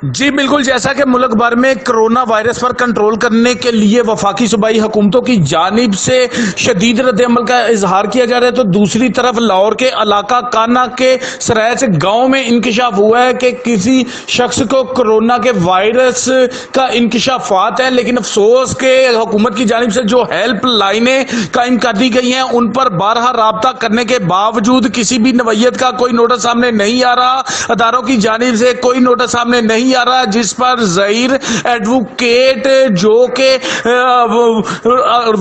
جی بالکل، جیسا کہ ملک بھر میں کرونا وائرس پر کنٹرول کرنے کے لیے وفاقی صوبائی حکومتوں کی جانب سے شدید رد عمل کا اظہار کیا جا رہا ہے، تو دوسری طرف لاہور کے علاقہ کانا کے سرائچ گاؤں میں انکشاف ہوا ہے کہ کسی شخص کو کرونا کے وائرس کا انکشافات ہے، لیکن افسوس کہ حکومت کی جانب سے جو ہیلپ لائنیں قائم کر دی گئی ہیں ان پر بارہا رابطہ کرنے کے باوجود کسی بھی نوعیت کا کوئی نوٹس سامنے نہیں آ رہا، اداروں کی جانب سے کوئی نوٹس سامنے نہیں آ رہا، جس پر ظہیر ایڈوکیٹ جو کہ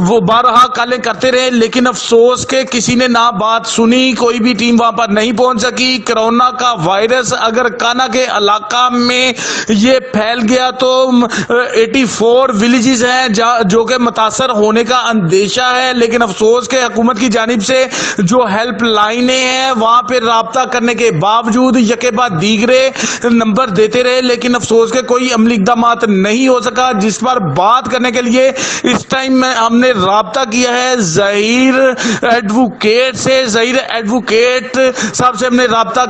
وہ بارہا کالیں کرتے رہے، لیکن افسوس کہ کسی نے نہ بات سنی، کوئی بھی ٹیم وہاں پر نہیں پہنچ سکی۔ کرونا کا وائرس اگر کانا کے علاقہ میں یہ پھیل گیا تو 84 ولیجز ہیں جو کہ متاثر ہونے کا اندیشہ ہے، لیکن افسوس کہ حکومت کی جانب سے جو ہیلپ لائنیں ہیں وہاں پہ رابطہ کرنے کے باوجود یکے بعد دیگرے نمبر دیتے رہے، لیکن افسوس کہ کوئی عملی اقدامات نہیں ہو سکا، جس پر بات کرنے کے لیے اس ٹائم میں ہم نے رابطہ کیا ہے ظہیر ایڈوکیٹ سے۔ ظہیر ایڈوکیٹ صاحب سے ہم نے رابطہ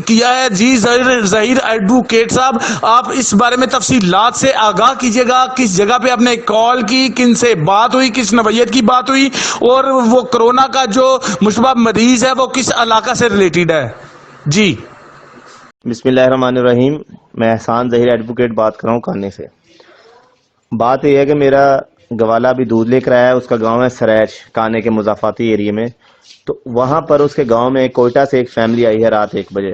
کیا ہے۔ جی ظہیر ایڈوکیٹ صاحب، آپ اس بارے میں تفصیلات سے آگاہ کیجیے گا، کس جگہ پہ آپ نے کال کی، کن سے بات ہوئی، کس نوعیت کی بات ہوئی، اور وہ کرونا کا جو مشتبہ مریض ہے وہ کس علاقہ سے ریلیٹڈ ہے؟ جی بسم اللہ الرحمن الرحیم۔ میں احسان ظہیر ایڈوکیٹ بات کر رہا ہوں کانے سے۔ بات یہ ہے کہ میرا گوالا بھی دودھ لے کر آیا ہے، اس کا گاؤں ہے سریچ کانے کے مضافاتی ایریے میں، تو وہاں پر اس کے گاؤں میں کوئٹہ سے ایک فیملی آئی ہے رات 1 بجے،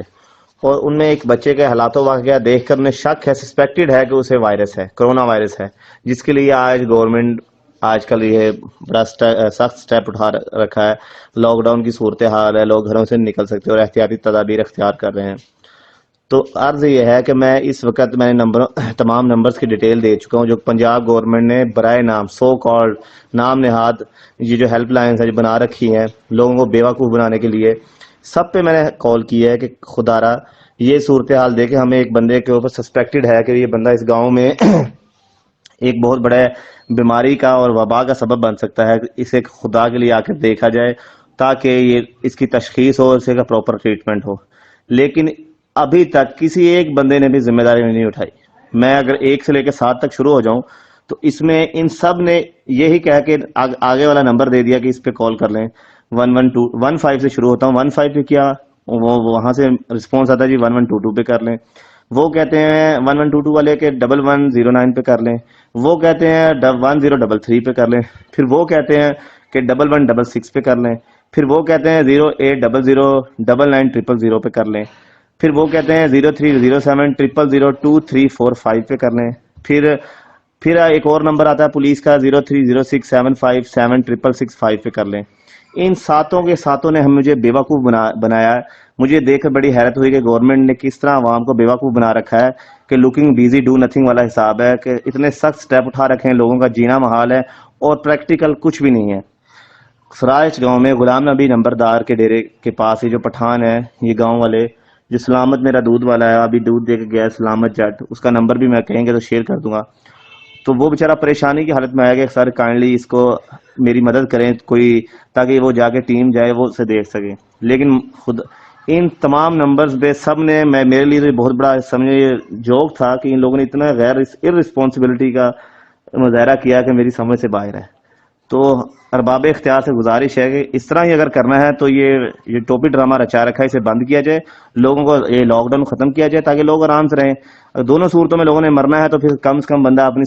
اور ان میں ایک بچے کے حالات و واقعہ دیکھ کر انہیں شک ہے، سسپیکٹڈ ہے کہ اسے وائرس ہے، کرونا وائرس ہے، جس کے لیے آج گورنمنٹ آج کل یہ بڑا سخت سٹیپ اٹھا رکھا ہے۔ لاک ڈاؤن کی صورتحال ہے، لوگ گھروں سے نہیں نکل سکتے اور احتیاطی تدابیر اختیار کر رہے ہیں۔ تو عرض یہ ہے کہ میں اس وقت میں نے تمام نمبرز کی ڈیٹیل دے چکا ہوں جو پنجاب گورنمنٹ نے برائے نام سو کالڈ نام نہاد یہ جو ہیلپ لائنز ہیں جو بنا رکھی ہیں لوگوں کو بیوقوف بنانے کے لیے، سب پہ میں نے کال کی ہے کہ خدا را یہ صورتحال دیکھے، ہمیں ایک بندے کے اوپر سسپیکٹڈ ہے کہ یہ بندہ اس گاؤں میں ایک بہت بڑے بیماری کا اور وبا کا سبب بن سکتا ہے، اسے خدا کے لیے آ کر دیکھا جائے تاکہ یہ اس کی تشخیص ہو، اسے کا پراپر ٹریٹمنٹ ہو۔ لیکن ابھی تک کسی ایک بندے نے بھی ذمہ داری نہیں اٹھائی۔ میں اگر 1 سے لے کے 7 تک شروع ہو جاؤں تو اس میں ان سب نے یہی کہا کہ آگے والا نمبر دے دیا کہ اس پہ کال کر لیں، 115 سے شروع ہوتا ہوں، 15 پہ کیا وہاں سے رسپانس آتا ہے جی 1122 پہ کر لیں، وہ کہتے ہیں 1122 والے کہ 1109 پہ کر لیں، وہ کہتے ہیں 1033 پہ کر لیں، پھر وہ کہتے ہیں کہ 1166 پہ کر لیں، پھر وہ کہتے ہیں 0800990000 پہ کر لیں، پھر وہ کہتے ہیں 0307000235 پہ کر لیں، پھر ایک اور نمبر آتا ہے پولیس کا 0306757665 پہ کر لیں۔ ان ساتوں کے ساتوں نے ہم مجھے بیوقوف بنایا ہے۔ مجھے دیکھ کر بڑی حیرت ہوئی کہ گورنمنٹ نے کس طرح عوام کو بیوقوف بنا رکھا ہے کہ لوکنگ بیزی ڈو نتھنگ والا حساب ہے کہ اتنے سخت سٹیپ اٹھا رکھے ہیں، لوگوں کا جینا محال ہے اور پریکٹیکل کچھ بھی نہیں ہے۔ سرائچ گاؤں میں غلام نبی نمبردار کے ڈیرے کے پاس یہ جو پٹھان ہے، یہ گاؤں والے جو سلامت میرا دودھ والا ہے، ابھی دودھ دے کے گیا ہے سلامت جٹ، اس کا نمبر بھی میں کہیں گے تو شیئر کر دوں گا، تو وہ بیچارہ پریشانی کی حالت میں آیا کہ سر کائنڈلی اس کو میری مدد کریں کوئی، تاکہ وہ جا کے ٹیم جائے وہ اسے دیکھ سکے۔ لیکن خود ان تمام نمبرز پہ سب نے میرے لیے بہت بڑا سمجھے یہ جوک تھا کہ ان لوگوں نے اتنا غیر ارسپانسبلٹی کا مظاہرہ کیا کہ میری سمجھ سے باہر ہے۔ تو ارباب اختیار سے گزارش ہے کہ اس طرح ہی اگر کرنا ہے تو یہ ٹوپی ڈرامہ رچا رکھا ہے، اسے بند کیا جائے، لوگوں کو یہ لاک ڈاؤن ختم کیا جائے تاکہ لوگ آرام سے رہیں۔ دونوں صورتوں میں لوگوں نے مرنا ہے تو پھر کم سے کم بندہ اپنی